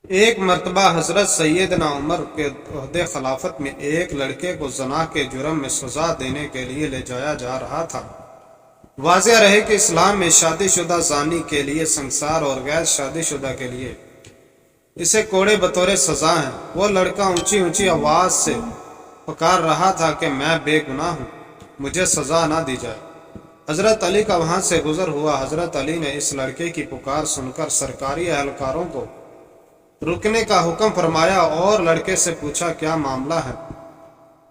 ایک مرتبہ حضرت سیدنا عمر کے عہدِ خلافت میں ایک لڑکے کو زنا کے جرم میں سزا دینے کے لیے لے جایا جا رہا تھا۔ واضح رہے کہ اسلام میں شادی شدہ زانی کے لیے سنگسار اور غیر شادی شدہ کے لیے اسے کوڑے بطور سزا ہیں۔ وہ لڑکا اونچی اونچی آواز سے پکار رہا تھا کہ میں بے گناہ ہوں، مجھے سزا نہ دی جائے۔ حضرت علی کا وہاں سے گزر ہوا۔ حضرت علی نے اس لڑکے کی پکار سن کر سرکاری اہلکاروں کو رکنے کا حکم فرمایا اور لڑکے سے پوچھا کیا معاملہ ہے۔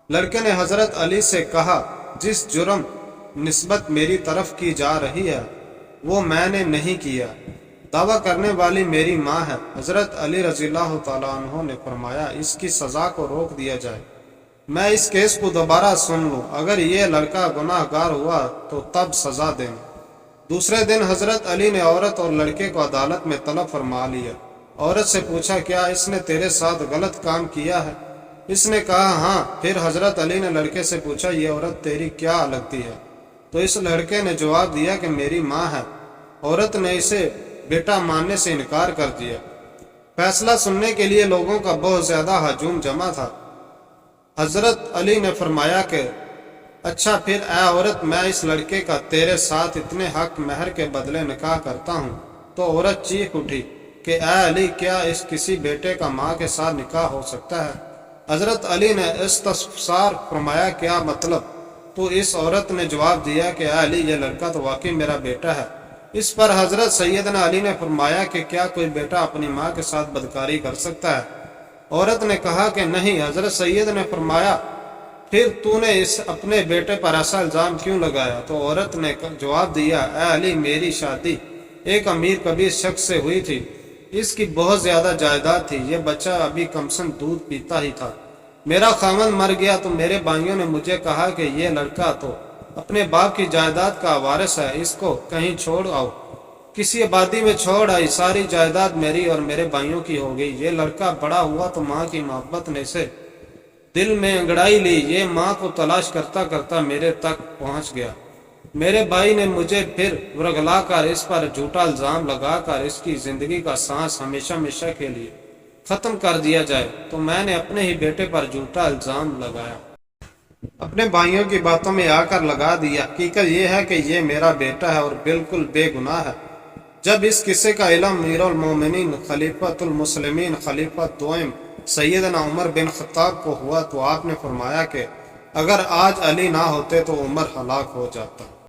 لڑکے نے حضرت علی سے کہا جس جرم نسبت میری طرف کی جا رہی ہے وہ میں نے نہیں کیا، دعویٰ کرنے والی میری ماں ہے۔ حضرت علی رضی اللہ تعالیٰ عنہ نے فرمایا اس کی سزا کو روک دیا جائے، میں اس کیس کو دوبارہ سن لوں، اگر یہ لڑکا گناہ گار ہوا تو تب سزا دینا۔ دوسرے دن حضرت علی نے عورت اور لڑکے کو عدالت میں طلب فرما لیا۔ عورت سے پوچھا کیا اس نے تیرے ساتھ غلط کام کیا ہے؟ اس نے کہا ہاں۔ پھر حضرت علی نے لڑکے سے پوچھا یہ عورت تیری کیا لگتی ہے؟ تو اس لڑکے نے جواب دیا کہ میری ماں ہے۔ عورت نے اسے بیٹا ماننے سے انکار کر دیا۔ فیصلہ سننے کے لیے لوگوں کا بہت زیادہ ہجوم جمع تھا۔ حضرت علی نے فرمایا کہ اچھا پھر اے عورت، میں اس لڑکے کا تیرے ساتھ اتنے حق مہر کے بدلے نکاح کرتا ہوں۔ تو عورت چیخ اٹھی کہ اے علی، کیا اس کسی بیٹے کا ماں کے ساتھ نکاح ہو سکتا ہے؟ حضرت علی نے استفسار فرمایا کیا مطلب؟ تو اس عورت نے جواب دیا کہ اے علی، یہ لڑکا تو واقعی میرا بیٹا ہے۔ اس پر حضرت سیدنا علی نے فرمایا کہ کیا کوئی بیٹا اپنی ماں کے ساتھ بدکاری کر سکتا ہے؟ عورت نے کہا کہ نہیں۔ حضرت سید نے فرمایا پھر تو نے اس اپنے بیٹے پر ایسا الزام کیوں لگایا؟ تو عورت نے جواب دیا اے علی، میری شادی ایک امیر کبیر شخص سے ہوئی تھی، اس کی بہت زیادہ جائیداد تھی، یہ بچہ ابھی کمسن دودھ پیتا ہی تھا، میرا خاوند مر گیا تو میرے بھائیوں نے مجھے کہا کہ یہ لڑکا تو اپنے باپ کی جائیداد کا وارث ہے، اس کو کہیں چھوڑ آؤ، کسی آبادی میں چھوڑ آئی، ساری جائیداد میری اور میرے بھائیوں کی ہو گئی۔ یہ لڑکا بڑا ہوا تو ماں کی محبت نے اسے دل میں انگڑائی لی، یہ ماں کو تلاش کرتا کرتا میرے تک پہنچ گیا۔ میرے بھائی نے مجھے پھر ورگلا کر اس پر جھوٹا الزام لگا کر اس کی زندگی کا سانس ہمیشہ ہمیشہ کے لیے ختم کر دیا جائے، تو میں نے اپنے ہی بیٹے پر جھوٹا الزام لگایا، اپنے بھائیوں کی باتوں میں آ کر لگا دیا۔ حقیقت یہ ہے کہ یہ میرا بیٹا ہے اور بالکل بے گناہ ہے۔ جب اس قصے کا علم امیر المومنین خلیفۃ المسلمین خلیفہ دوئم سیدنا عمر بن خطاب کو ہوا تو آپ نے فرمایا کہ اگر آج علی نہ ہوتے تو عمر ہلاک ہو جاتا۔